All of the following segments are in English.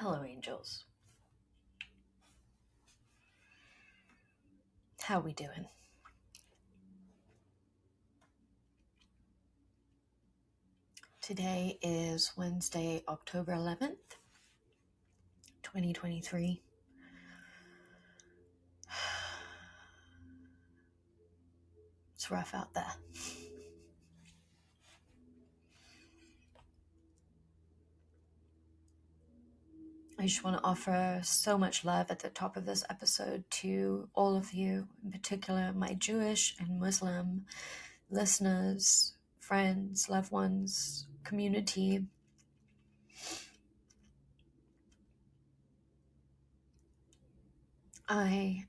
Hello, angels. How we doing? Today is Wednesday, October 11th, 2023. It's rough out there. I just want to offer so much love at the top of this episode to all of you, in particular my Jewish and Muslim listeners, friends, loved ones, community. I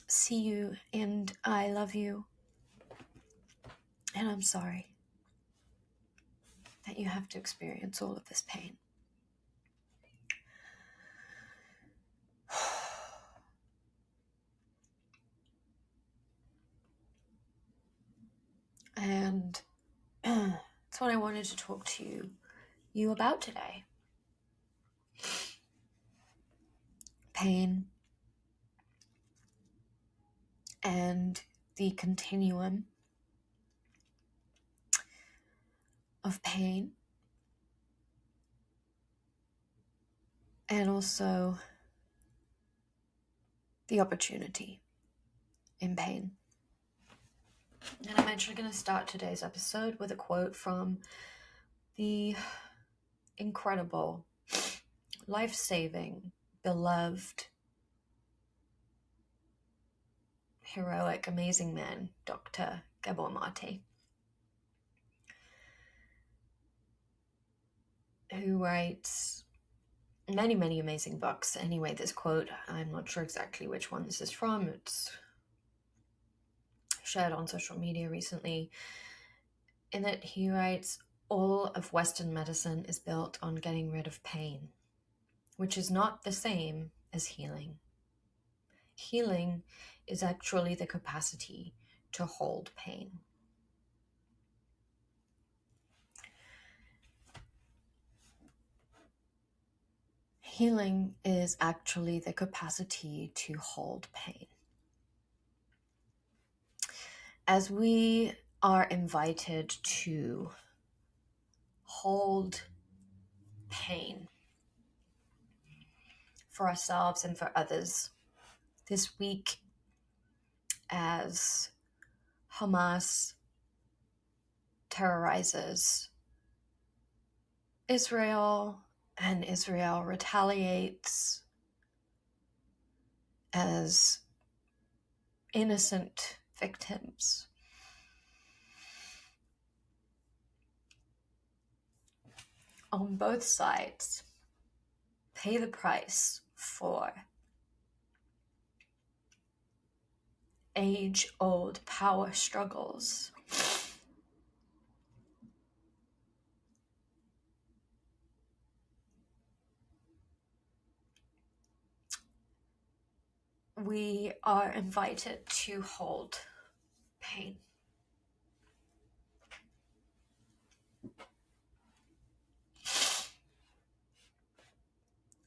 see you and I love you, and I'm sorry that you have to experience all of this pain. And that's what I wanted to talk to you about today. Pain and the continuum of pain, and also the opportunity in pain. And I'm actually going to start today's episode with a quote from the incredible, life-saving, beloved, heroic, amazing man, Dr. Gabor Maté, who writes many, many amazing books. Anyway, this quote, I'm not sure exactly which one this is from. It's shared on social media recently, in that he writes, all of Western medicine is built on getting rid of pain, which is not the same as healing. Healing is actually the capacity to hold pain. Healing is actually the capacity to hold pain. As we are invited to hold pain for ourselves and for others this week, as Hamas terrorizes Israel and Israel retaliates, as innocent victims on both sides pay the price for age-old power struggles. We are invited to hold pain.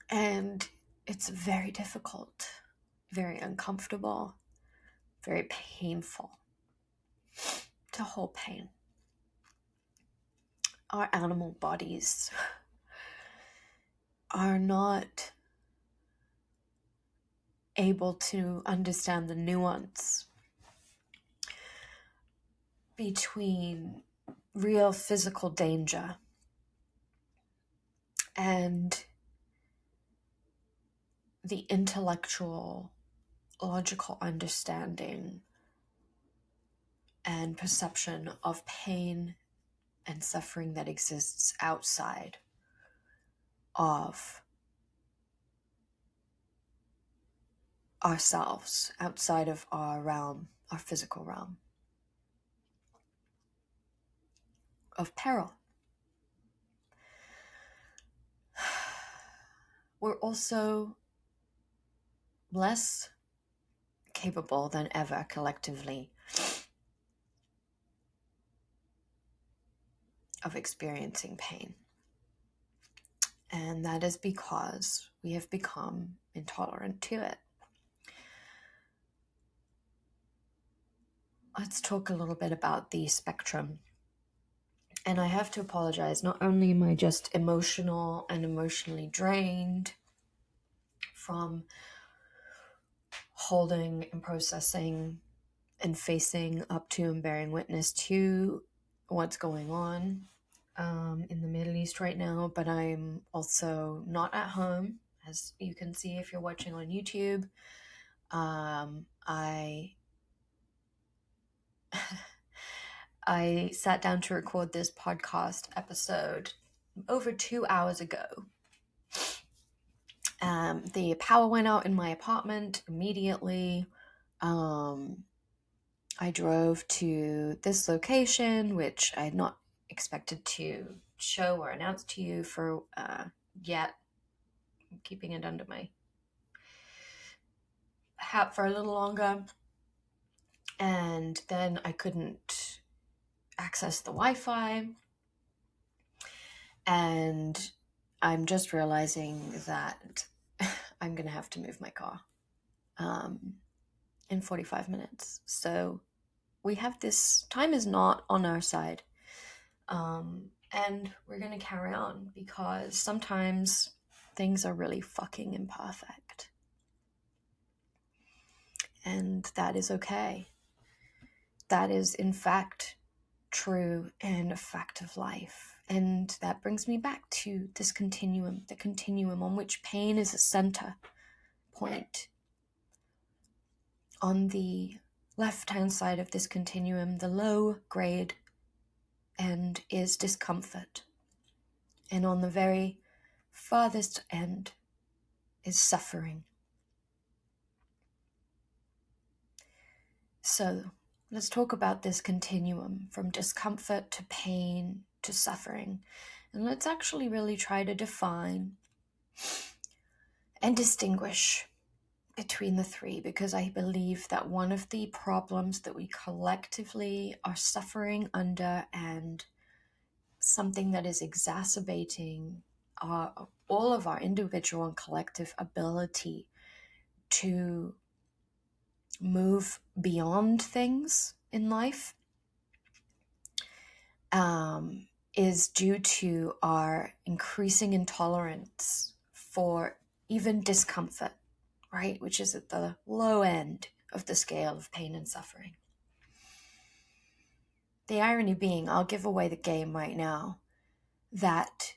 And it's very difficult, very uncomfortable, very painful to hold pain. Our animal bodies are not able to understand the nuance between real physical danger and the intellectual, logical understanding and perception of pain and suffering that exists outside of ourselves, outside of our realm, our physical realm of peril. We're also less capable than ever collectively of experiencing pain. And that is because we have become intolerant to it. Let's talk a little bit about the spectrum. And I have to apologize. Not only am I just emotional and emotionally drained from holding and processing and facing up to and bearing witness to what's going on in the Middle East right now, but I'm also not at home, as you can see if you're watching on YouTube. I sat down to record this podcast episode over 2 hours ago. The power went out in my apartment immediately. I drove to this location, which I had not expected to show or announce to you for yet. I'm keeping it under my hat for a little longer. And then I couldn't access the Wi-Fi. And I'm just realizing that I'm going to have to move my car in 45 minutes. So we have this, time is not on our side. And we're going to carry on because sometimes things are really fucking imperfect. And that is okay. That is, in fact, true and a fact of life. And that brings me back to this continuum, the continuum on which pain is a center point. On the left-hand side of this continuum, the low grade end is discomfort. And on the very farthest end is suffering. So let's talk about this continuum from discomfort to pain to suffering. And let's actually really try to define and distinguish between the three, because I believe that one of the problems that we collectively are suffering under, and something that is exacerbating all of our individual and collective ability to move beyond things in life, is due to our increasing intolerance for even discomfort, right? Which is at the low end of the scale of pain and suffering. The irony being, I'll give away the game right now, that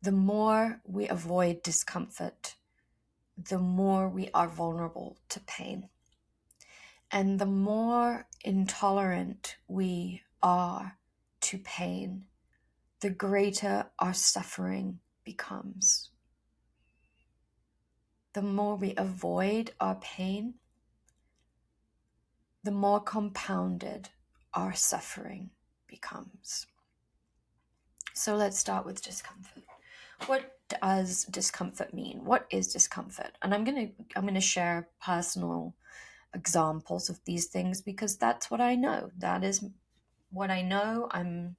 the more we avoid discomfort, the more we are vulnerable to pain. And the more intolerant we are to pain, the greater our suffering becomes. The more we avoid our pain, the more compounded our suffering becomes. So let's start with discomfort. What does discomfort mean? What is discomfort? And I'm gonna share personal examples of these things because that's what I know. That is what I know. And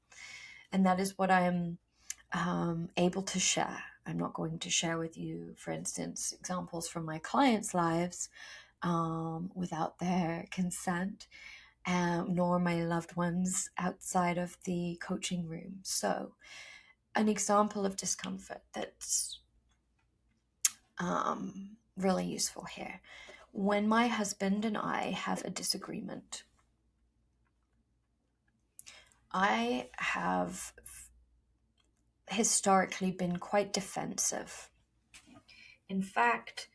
that is what I am able to share. I'm not going to share with you, for instance, examples from my clients' lives without their consent, nor my loved ones outside of the coaching room. So an example of discomfort that's really useful here. When my husband and I have a disagreement, I have historically been quite defensive. In fact,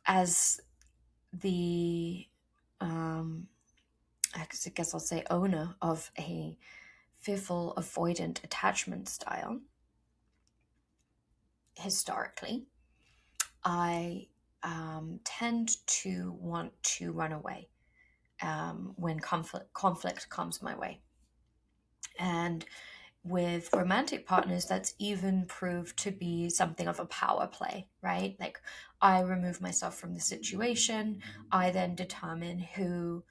as the, I guess I'll say owner of a fearful avoidant attachment style, historically, I tend to want to run away when conflict comes my way. And with romantic partners, that's even proved to be something of a power play, right? Like, I remove myself from the situation. I then determine who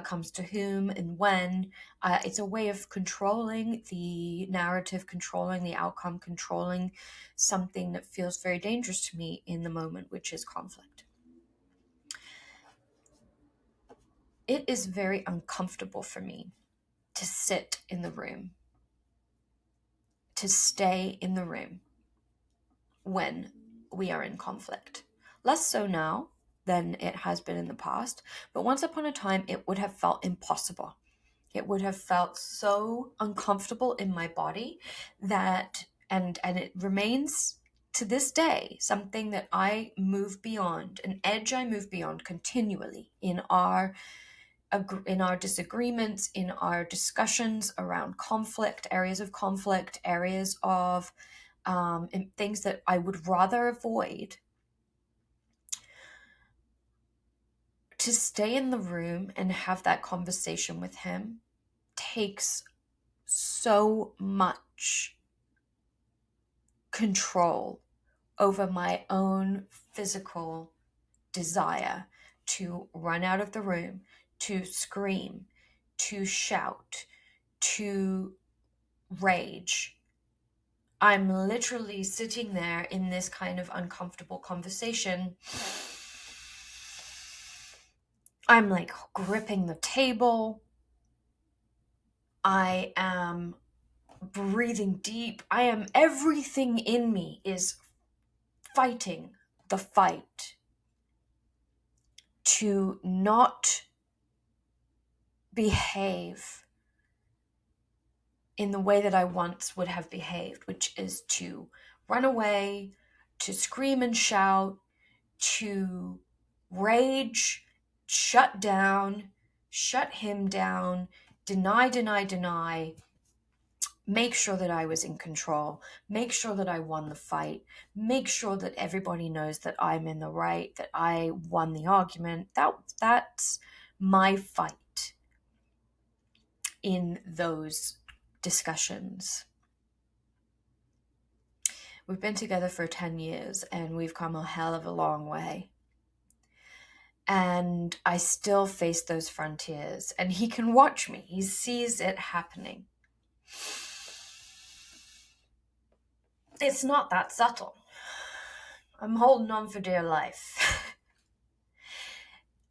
comes to whom and when. It's a way of controlling the narrative, controlling the outcome, controlling something that feels very dangerous to me in the moment, which is conflict. It is very uncomfortable for me to sit in the room, to stay in the room when we are in conflict. Less so now than it has been in the past, but once upon a time it would have felt impossible. It would have felt so uncomfortable in my body that, and it remains to this day something that I move beyond, an edge I move beyond continually in our disagreements, in our discussions around conflict, areas of conflict, areas of things that I would rather avoid. To stay in the room and have that conversation with him takes so much control over my own physical desire to run out of the room, to scream, to shout, to rage. I'm literally sitting there in this kind of uncomfortable conversation. I'm like gripping the table. I am breathing deep. Everything in me is fighting the fight to not behave in the way that I once would have behaved, which is to run away, to scream and shout, to rage, shut down, shut him down, deny, make sure that I was in control, make sure that I won the fight, make sure that everybody knows that I'm in the right, that I won the argument. That's my fight in those discussions. We've been together for 10 years and we've come a hell of a long way. And I still face those frontiers, and he can watch me. He sees it happening. It's not that subtle. I'm holding on for dear life.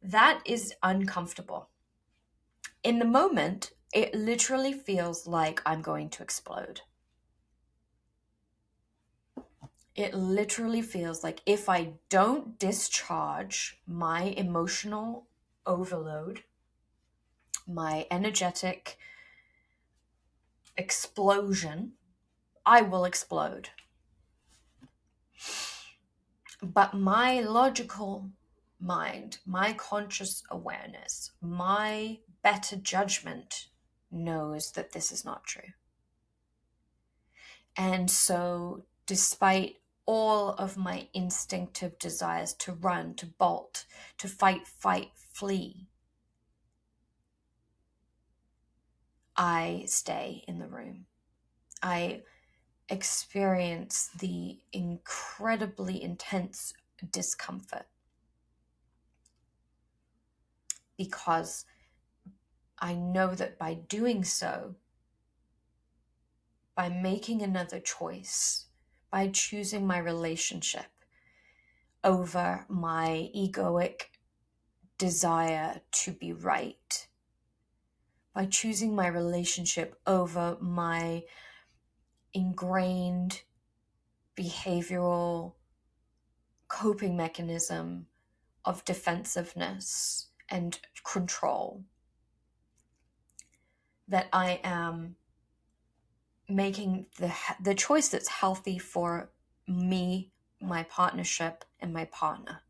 That is uncomfortable. In the moment, it literally feels like I'm going to explode. It literally feels like if I don't discharge my emotional overload, my energetic explosion, I will explode. But my logical mind, my conscious awareness, my better judgment knows that this is not true. And so, despite all of my instinctive desires to run, to bolt, to fight, flee, I stay in the room. I experience the incredibly intense discomfort because I know that by doing so, by making another choice, by choosing my relationship over my egoic desire to be right, by choosing my relationship over my ingrained behavioral coping mechanism of defensiveness and control, that I am making the choice that's healthy for me, my partnership, and my partner.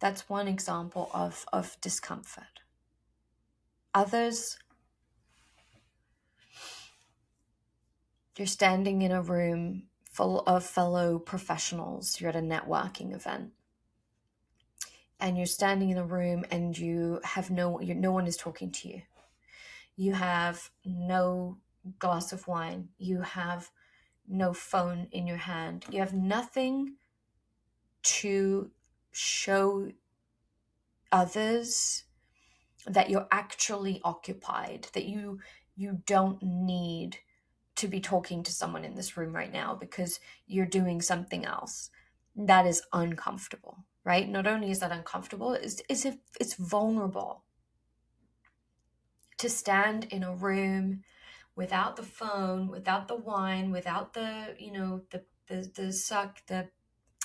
That's one example of discomfort. Others, you're standing in a room full of fellow professionals. You're at a networking event. And you're standing in a room and you have no one is talking to you. You have no glass of wine. You have no phone in your hand. You have nothing to show others that you're actually occupied, that you don't need to be talking to someone in this room right now because you're doing something else. That is uncomfortable, right? Not only is that uncomfortable, it's vulnerable to stand in a room without the phone, without the wine, without the, the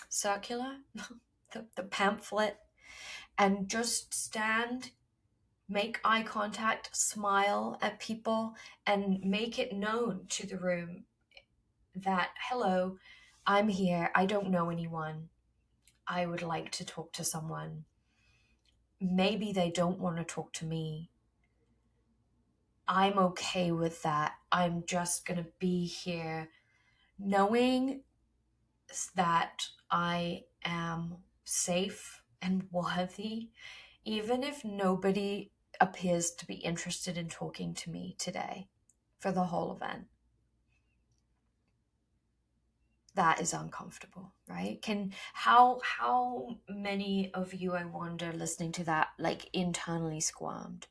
circular, the pamphlet, and just stand, make eye contact, smile at people, and make it known to the room that, hello, I'm here. I don't know anyone. I would like to talk to someone. Maybe they don't want to talk to me. I'm okay with that. I'm just going to be here knowing that I am safe and worthy, even if nobody appears to be interested in talking to me today for the whole event. That is uncomfortable, right? How many of you, I wonder, listening to that, like, internally squirmed,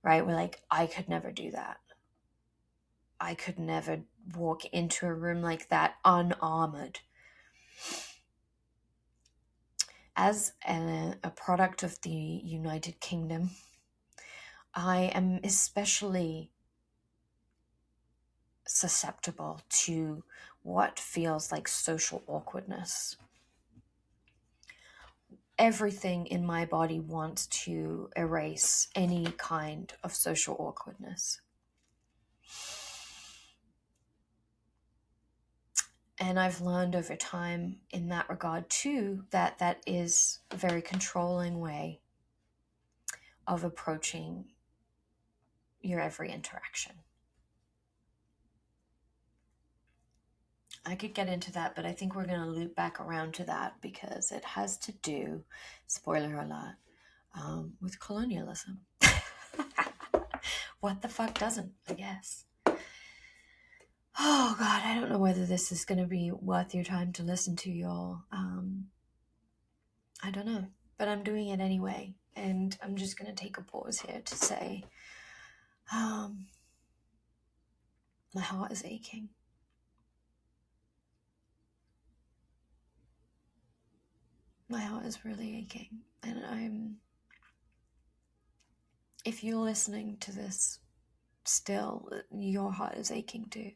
right? We're like, I could never do that. I could never walk into a room like that unarmored. As a product of the United Kingdom, I am especially susceptible to what feels like social awkwardness. Everything in my body wants to erase any kind of social awkwardness. And I've learned over time in that regard too, that is a very controlling way of approaching your every interaction. I could get into that, but I think we're going to loop back around to that because it has to do, spoiler alert, with colonialism. What the fuck doesn't, I guess. Oh God, I don't know whether this is going to be worth your time to listen to, y'all. I don't know, but I'm doing it anyway. And I'm just going to take a pause here to say, my heart is aching. My heart is really aching. And if you're listening to this still, your heart is aching too.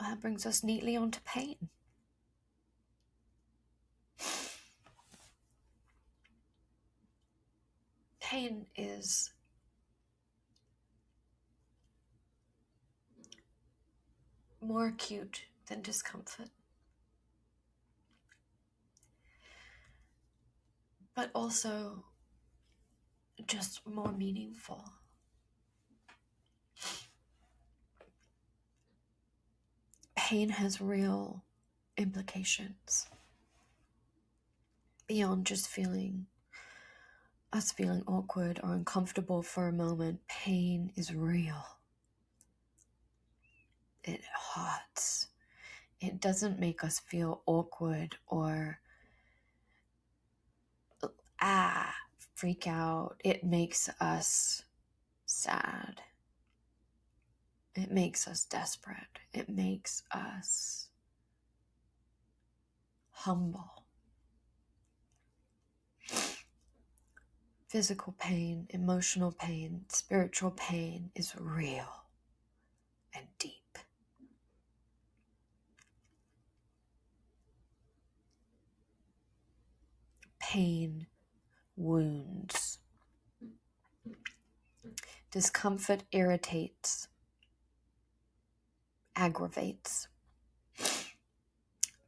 That brings us neatly onto pain. Pain is more acute than discomfort, but also just more meaningful. Pain has real implications beyond just us feeling awkward or uncomfortable for a moment. Pain is real. It hurts. It doesn't make us feel awkward or freak out. It makes us sad. It makes us desperate. It makes us humble. Physical pain, emotional pain, spiritual pain is real and deep. Pain wounds. Discomfort irritates, aggravates.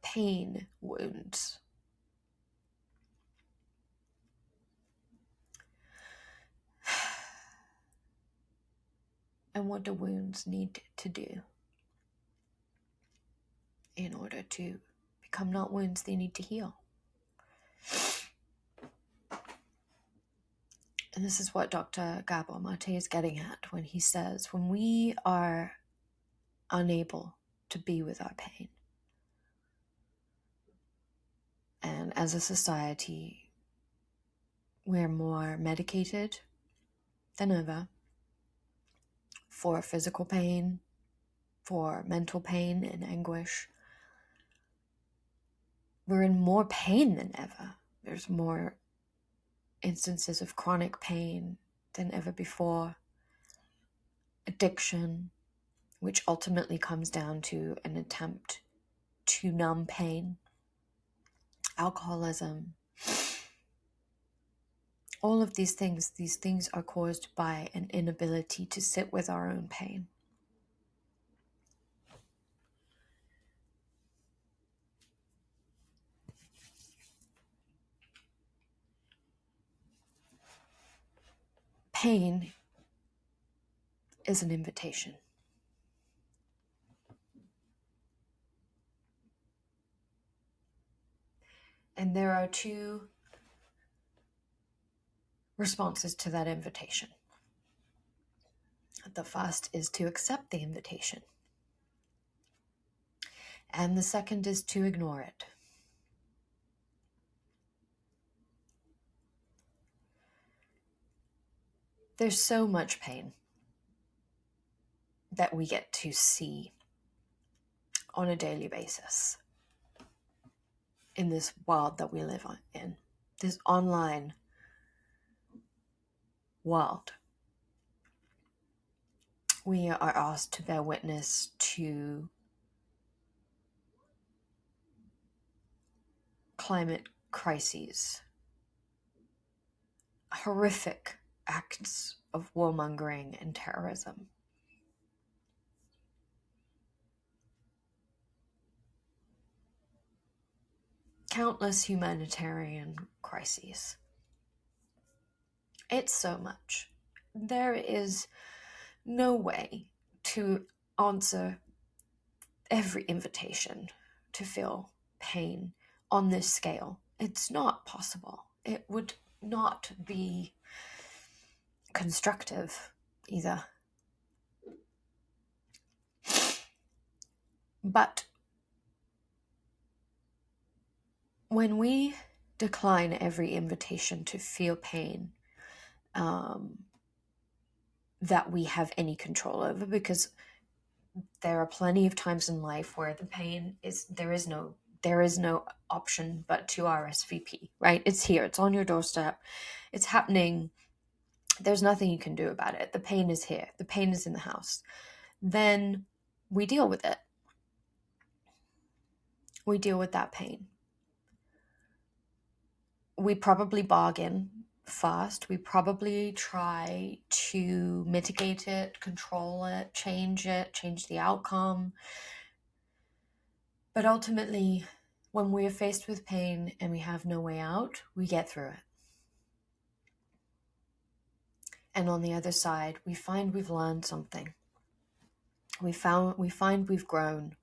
Pain wounds. And what do wounds need to do in order to become not wounds? They need to heal. And this is what Dr. Gabor Maté is getting at when he says, when we are unable to be with our pain, And as a society, we're more medicated than ever for physical pain, for mental pain and anguish. We're in more pain than ever. There's more instances of chronic pain than ever before. Addiction, which ultimately comes down to an attempt to numb pain. Alcoholism. All of these things are caused by an inability to sit with our own pain. Pain is an invitation. And there are two responses to that invitation. The first is to accept the invitation. And the second is to ignore it. There's so much pain that we get to see on a daily basis in this world that we live in, this online world. We are asked to bear witness to climate crises, horrific acts of warmongering and terrorism. Countless humanitarian crises. It's so much. There is no way to answer every invitation to feel pain on this scale. It's not possible. It would not be constructive either. But when we decline every invitation to feel pain that we have any control over, because there are plenty of times in life where the pain is, there is no option but to RSVP, right? It's here, it's on your doorstep, it's happening, there's nothing you can do about it, the pain is here, the pain is in the house. Then we deal with it. We deal with that pain. We probably bargain first. We probably try to mitigate it, control it, change the outcome. But ultimately, when we are faced with pain and we have no way out, we get through it. And on the other side, we find we've learned something. We find we've grown.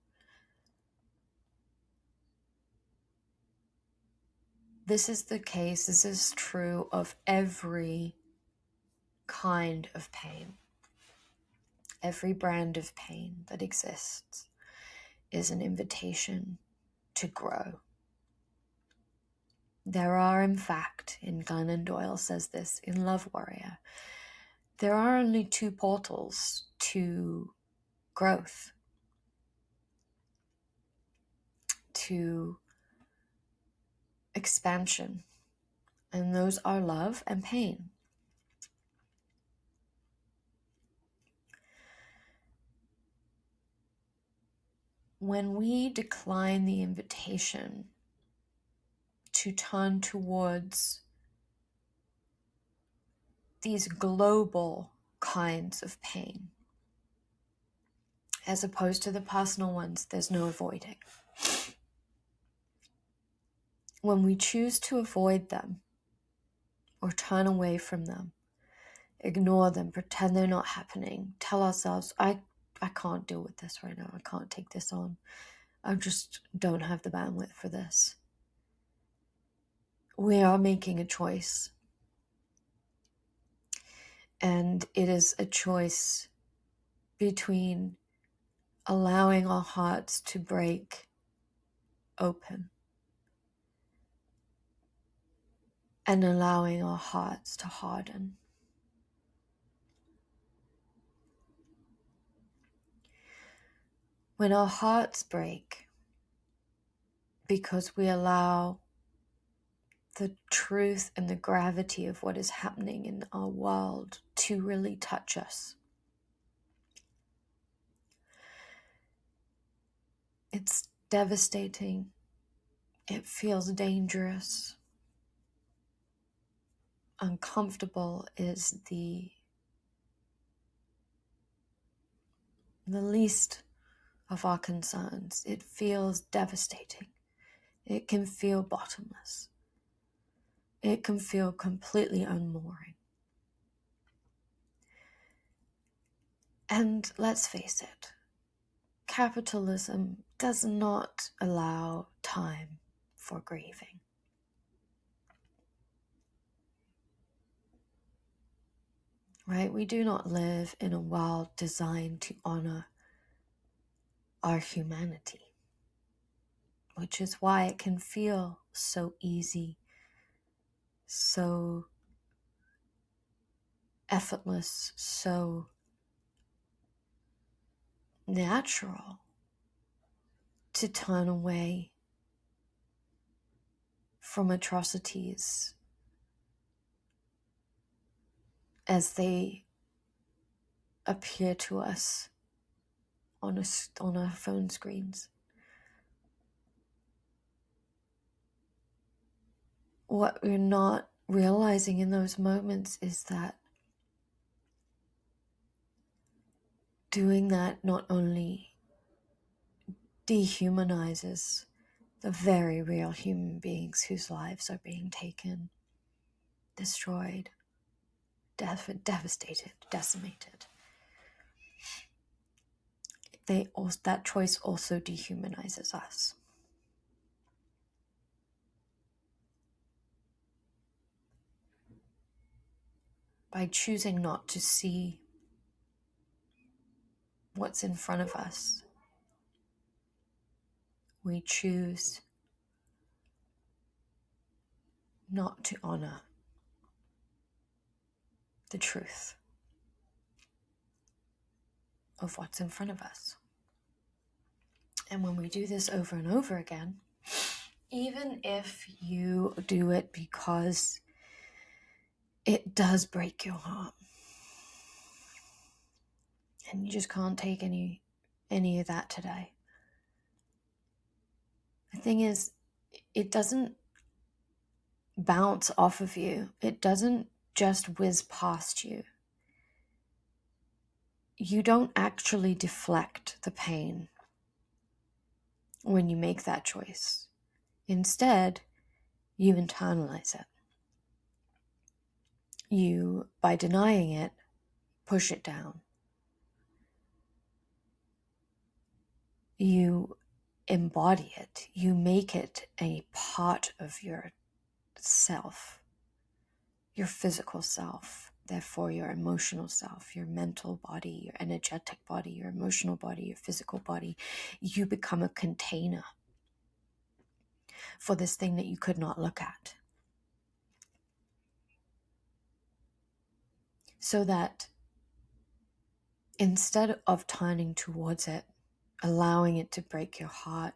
This is the case, this is true of every kind of pain. Every brand of pain that exists is an invitation to grow. There are, in fact, and Glennon Doyle says this in Love Warrior, there are only two portals to growth, to expansion, and those are love and pain. When we decline the invitation to turn towards these global kinds of pain, as opposed to the personal ones, there's no avoiding. When we choose to avoid them or turn away from them, ignore them, pretend they're not happening, tell ourselves, I can't deal with this right now, I can't take this on, I just don't have the bandwidth for this. We are making a choice. And it is a choice between allowing our hearts to break open and allowing our hearts to harden. When our hearts break because we allow the truth and the gravity of what is happening in our world to really touch us, it's devastating. It feels dangerous. Uncomfortable is the least of our concerns. It feels devastating. It can feel bottomless. It can feel completely unmooring. And let's face it, capitalism does not allow time for grieving. Right? We do not live in a world designed to honor our humanity, which is why it can feel so easy, so effortless, so natural to turn away from atrocities as they appear to us on our phone screens. What we're not realizing in those moments is that doing that not only dehumanizes the very real human beings whose lives are being taken, destroyed, devastated, decimated. That choice also dehumanizes us. By choosing not to see what's in front of us, we choose not to honor the truth of what's in front of us. And when we do this over and over again, even if you do it because it does break your heart and you just can't take any of that today, the thing is, it doesn't bounce off of you. It doesn't just whiz past you. You don't actually deflect the pain when you make that choice. Instead, you internalize it. You, by denying it, push it down. You embody it. You make it a part of your self, your physical self, therefore your emotional self, your mental body, your energetic body, your emotional body, your physical body. You become a container for this thing that you could not look at. So that instead of turning towards it, allowing it to break your heart,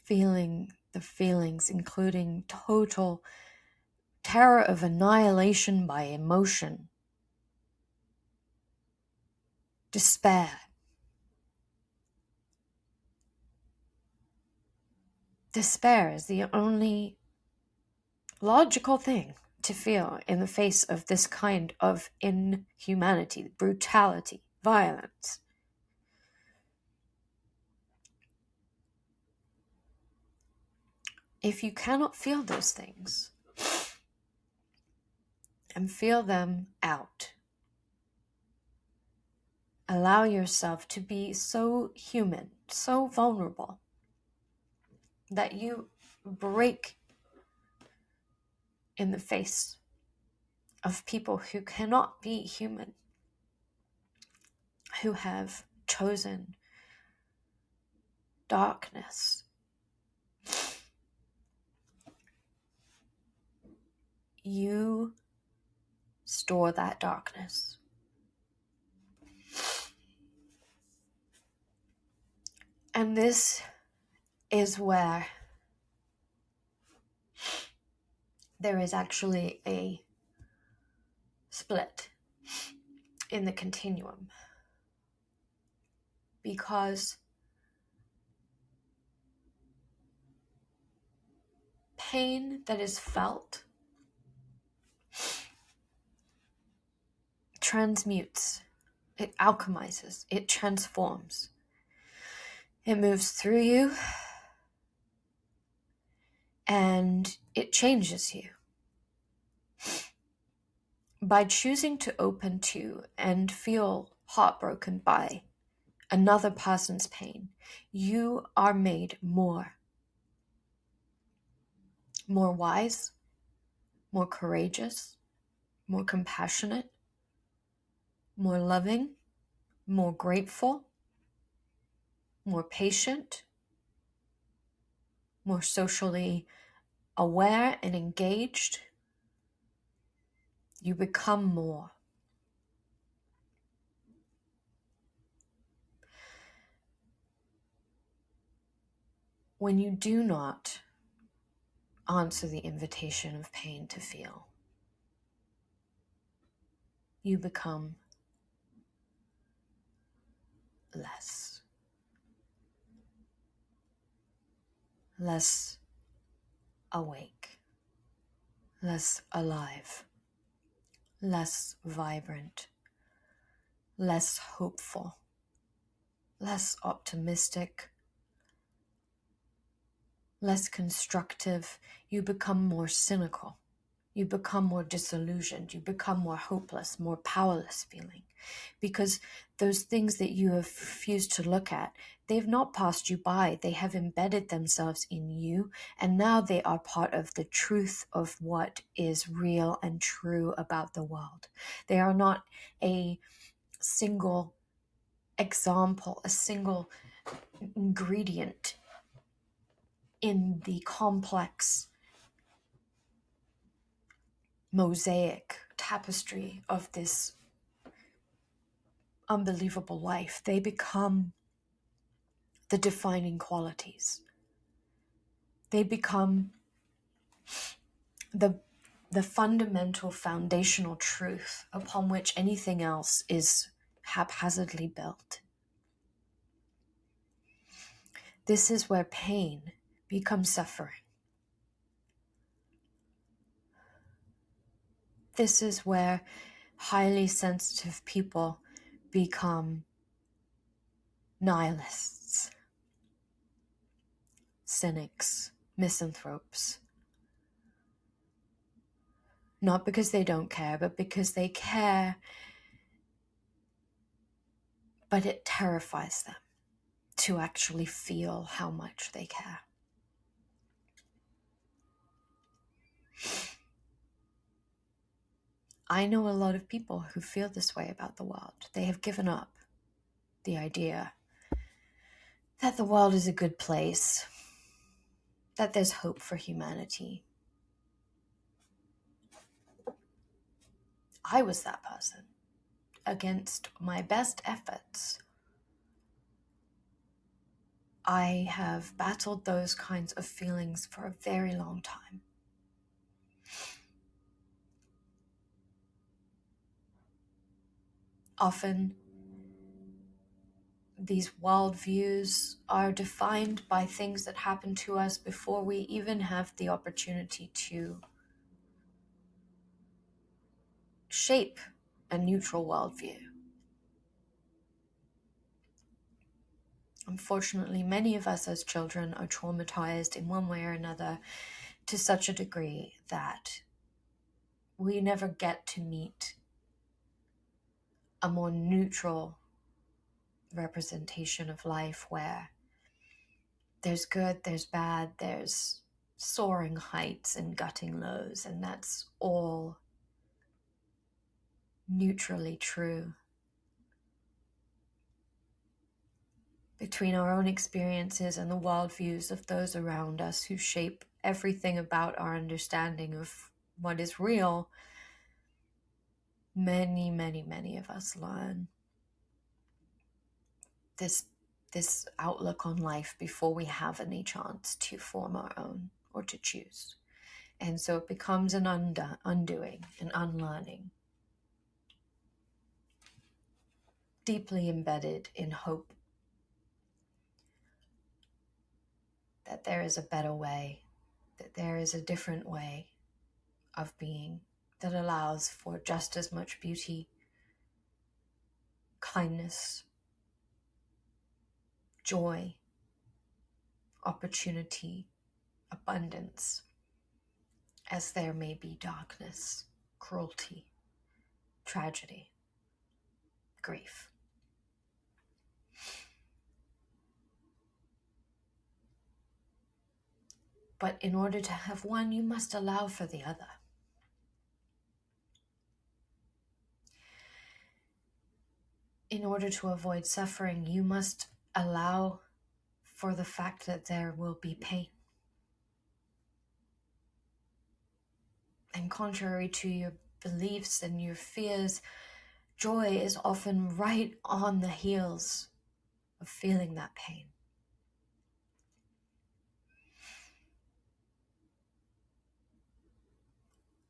feeling the feelings, including total terror of annihilation by emotion, despair, despair is the only logical thing to feel in the face of this kind of inhumanity, brutality, violence. If you cannot feel those things and feel them out, allow yourself to be so human, so vulnerable, that you break in the face of people who cannot be human, who have chosen darkness. you store that darkness. And this is where there is actually a split in the continuum, because pain that is felt transmutes, it alchemizes, it transforms, it moves through you, and it changes you. By choosing to open to and feel heartbroken by another person's pain, you are made more wise, more courageous, more compassionate, more loving, more grateful, more patient, more socially aware and engaged. You become more. When you do not answer the invitation of pain to feel, you become less. Less awake, less alive, less vibrant, less hopeful, less optimistic, less constructive. You become more cynical. You become more disillusioned. You become more hopeless, more powerless feeling. Because those things that you have refused to look at, they've not passed you by. They have embedded themselves in you. And now they are part of the truth of what is real and true about the world. They are not a single example, a single ingredient in the complex mosaic tapestry of this unbelievable life. They become the defining qualities. They become the fundamental foundational truth upon which anything else is haphazardly built. This is where pain becomes suffering. This is where highly sensitive people become nihilists, cynics, misanthropes. Not because they don't care, but because they care, but it terrifies them to actually feel how much they care. I know a lot of people who feel this way about the world. They have given up the idea that the world is a good place, that there's hope for humanity. I was that person. Against my best efforts, I have battled those kinds of feelings for a very long time. Often, these worldviews are defined by things that happen to us before we even have the opportunity to shape a neutral worldview. Unfortunately, many of us as children are traumatized in one way or another to such a degree that we never get to meet a more neutral representation of life where there's good, there's bad, there's soaring heights and gutting lows, and that's all neutrally true. Between our own experiences and the worldviews of those around us who shape everything about our understanding of what is real, many, many, many of us learn this outlook on life before we have any chance to form our own or to choose. And so it becomes an undoing, an unlearning, deeply embedded in hope that there is a better way, that there is a different way of being that allows for just as much beauty, kindness, joy, opportunity, abundance, as there may be darkness, cruelty, tragedy, grief. But in order to have one, you must allow for the other. In order to avoid suffering, you must allow for the fact that there will be pain. And contrary to your beliefs and your fears, joy is often right on the heels of feeling that pain.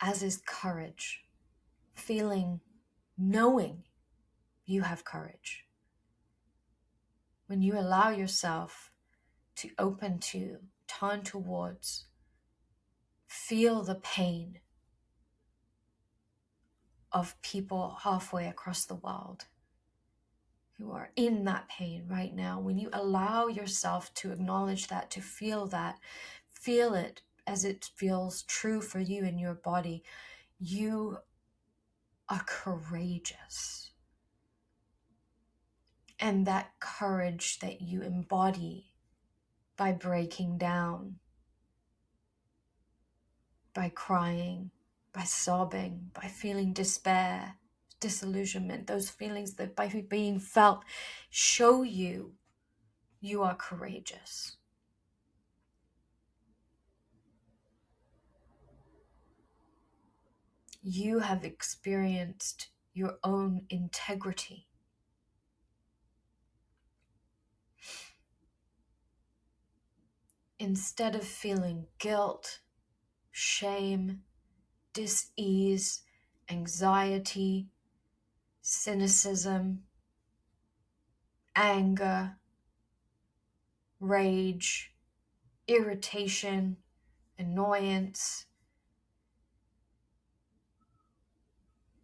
As is courage, knowing you have courage. When you allow yourself to open to, turn towards, feel the pain of people halfway across the world who are in that pain right now, when you allow yourself to acknowledge that, to feel that, feel it as it feels true for you in your body, you are courageous. And that courage that you embody by breaking down, by crying, by sobbing, by feeling despair, disillusionment, those feelings that by being felt show you are courageous. You have experienced your own integrity. Instead of feeling guilt, shame, dis-ease, anxiety, cynicism, anger, rage, irritation, annoyance,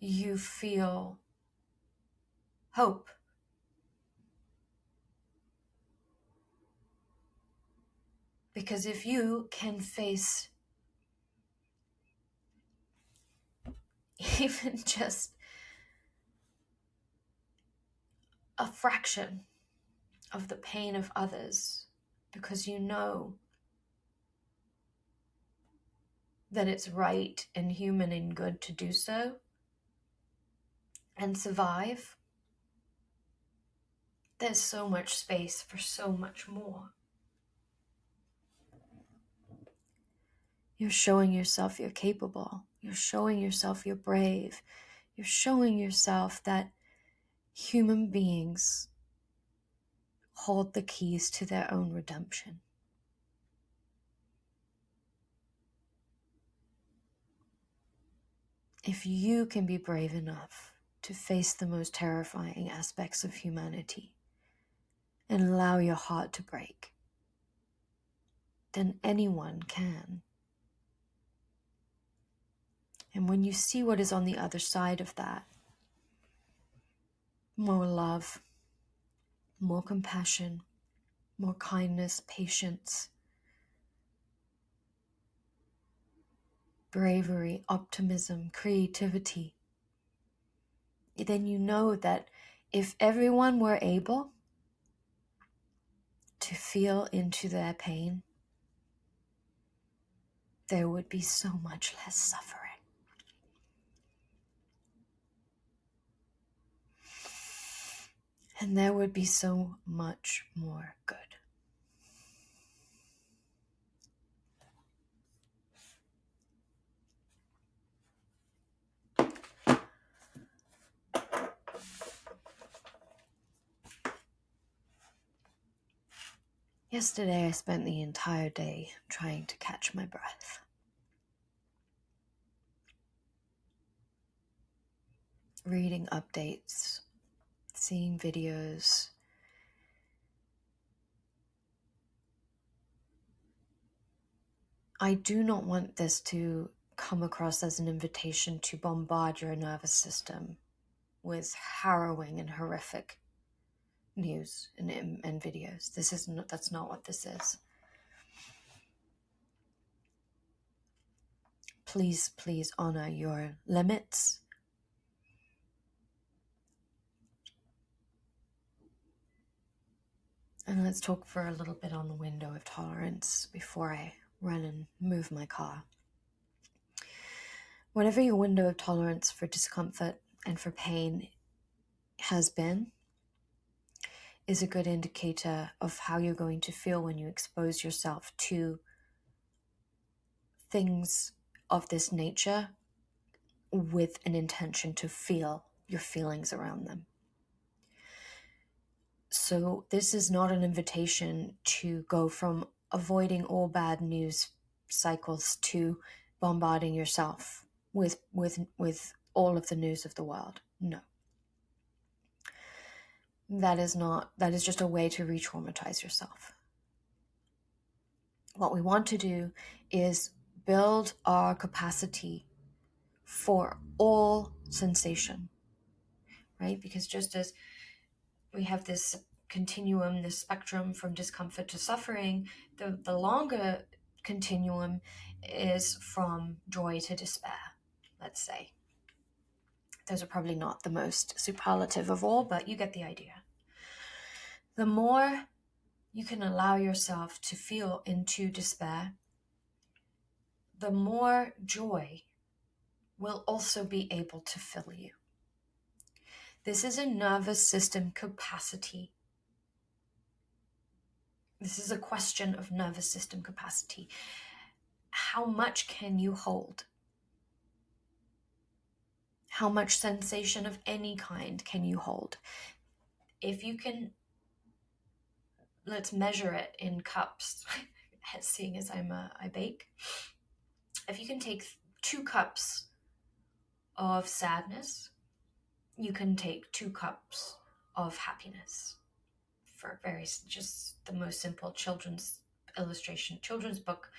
you feel hope. Because if you can face even just a fraction of the pain of others, because you know that it's right and human and good to do so and survive, there's so much space for so much more. You're showing yourself you're capable. You're showing yourself you're brave. You're showing yourself that human beings hold the keys to their own redemption. If you can be brave enough to face the most terrifying aspects of humanity and allow your heart to break, then anyone can. And when you see what is on the other side of that, more love, more compassion, more kindness, patience, bravery, optimism, creativity, then you know that if everyone were able to feel into their pain, there would be so much less suffering. And there would be so much more good. Yesterday I spent the entire day trying to catch my breath. Reading updates, seeing videos. I do not want this to come across as an invitation to bombard your nervous system with harrowing and horrific news and videos. That's not what this is. Please honor your limits. And let's talk for a little bit on the window of tolerance before I run and move my car. Whatever your window of tolerance for discomfort and for pain has been, is a good indicator of how you're going to feel when you expose yourself to things of this nature with an intention to feel your feelings around them. So this is not an invitation to go from avoiding all bad news cycles to bombarding yourself with all of the news of the world. No. That is just a way to re-traumatize yourself. What we want to do is build our capacity for all sensation, right? Because just as we have this continuum, this spectrum from discomfort to suffering, the longer continuum is from joy to despair, let's say. Those are probably not the most superlative of all, but you get the idea. The more you can allow yourself to feel into despair, the more joy will also be able to fill you. This is a nervous system capacity. This is a question of nervous system capacity. How much can you hold? How much sensation of any kind can you hold? If you can, let's measure it in cups, seeing as I bake. If you can take 2 cups of sadness, you can take 2 cups of happiness. For just the most simple children's book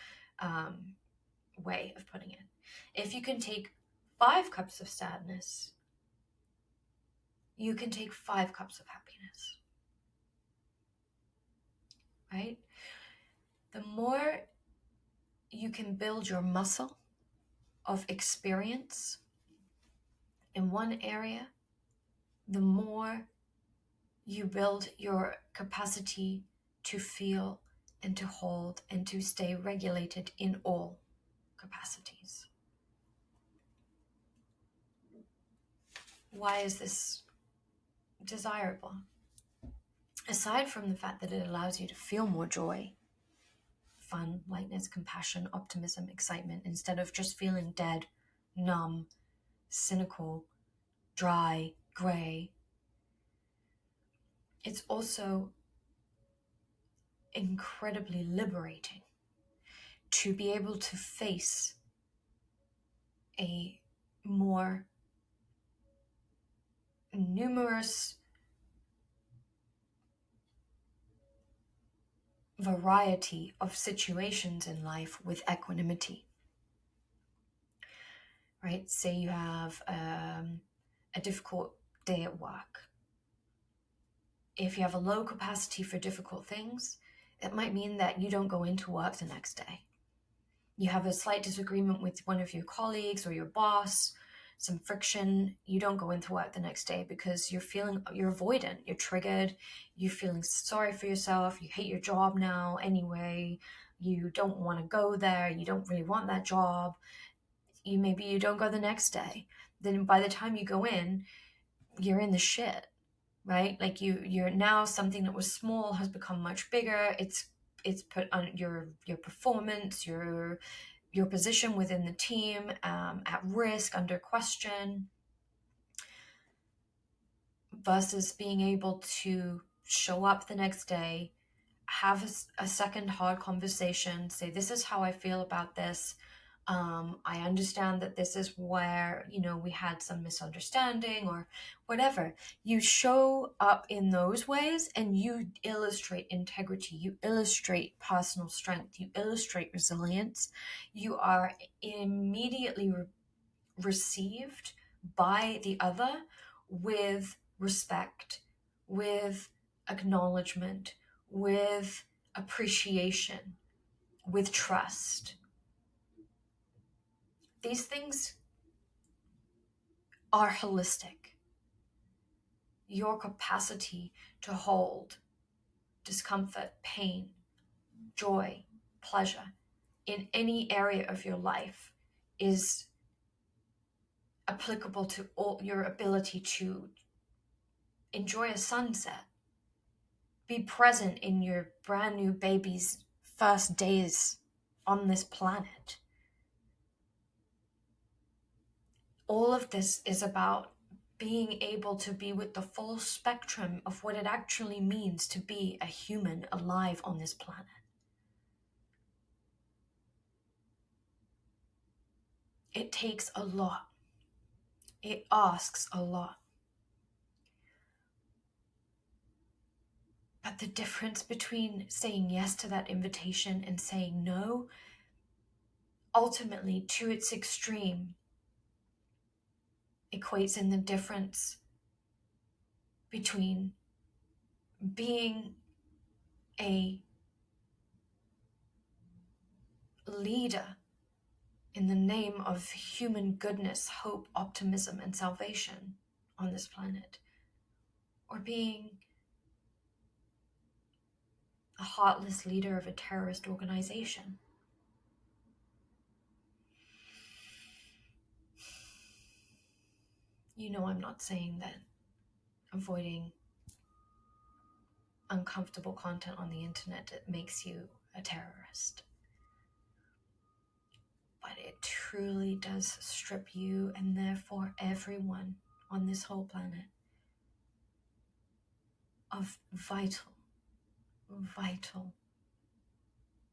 way of putting it. If you can take 5 cups of sadness, you can take 5 cups of happiness. Right? The more you can build your muscle of experience in one area, the more you build your capacity to feel and to hold and to stay regulated in all capacities. Why is this desirable? Aside from the fact that it allows you to feel more joy, fun, lightness, compassion, optimism, excitement, instead of just feeling dead, numb, cynical, dry, gray, it's also incredibly liberating to be able to face a more numerous variety of situations in life with equanimity. Right? Say you have a difficult day at work. If you have a low capacity for difficult things, it might mean that you don't go into work the next day. You have a slight disagreement with one of your colleagues or your boss, some friction, you don't go into work the next day because you're avoidant, you're triggered, you're feeling sorry for yourself, you hate your job now anyway, you don't want to go there, you don't really want that job, maybe you don't go the next day. Then by the time you go in, you're in the shit, right? Like you're now, something that was small has become much bigger. It's put on your performance, your position within the team at risk, under question, versus being able to show up the next day have a second hard conversation, say, this is how I feel about this. I understand that this is where, we had some misunderstanding or whatever. You show up in those ways and you illustrate integrity, you illustrate personal strength, you illustrate resilience. You are immediately received by the other with respect, with acknowledgement, with appreciation, with trust. These things are holistic. Your capacity to hold discomfort, pain, joy, pleasure in any area of your life is applicable to all your ability to enjoy a sunset, be present in your brand new baby's first days on this planet. All of this is about being able to be with the full spectrum of what it actually means to be a human alive on this planet. It takes a lot. It asks a lot. But the difference between saying yes to that invitation and saying no, ultimately to its extreme, equates in the difference between being a leader in the name of human goodness, hope, optimism, and salvation on this planet, or being a heartless leader of a terrorist organization. I'm not saying that avoiding uncomfortable content on the internet makes you a terrorist. But it truly does strip you, and therefore everyone on this whole planet, of vital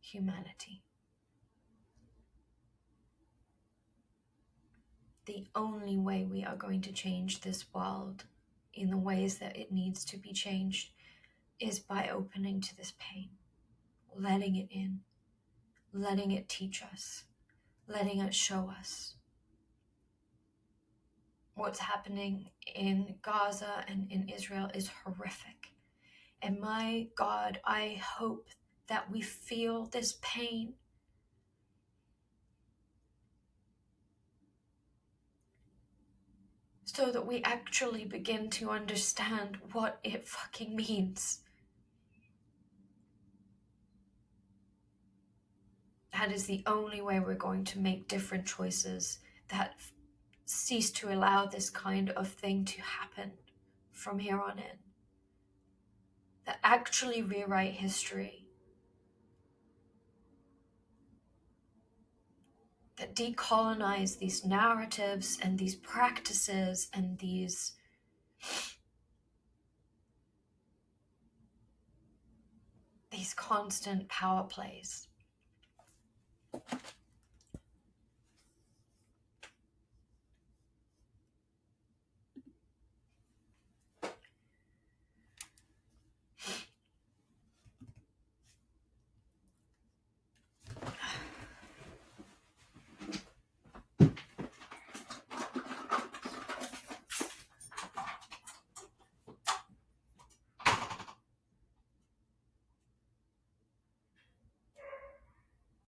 humanity. The only way we are going to change this world in the ways that it needs to be changed is by opening to this pain, letting it in, letting it teach us, letting it show us. What's happening in Gaza and in Israel is horrific. And my God, I hope that we feel this pain. So that we actually begin to understand what it fucking means. That is the only way we're going to make different choices that cease to allow this kind of thing to happen from here on in. That actually rewrite history. That decolonize these narratives and these practices and these constant power plays.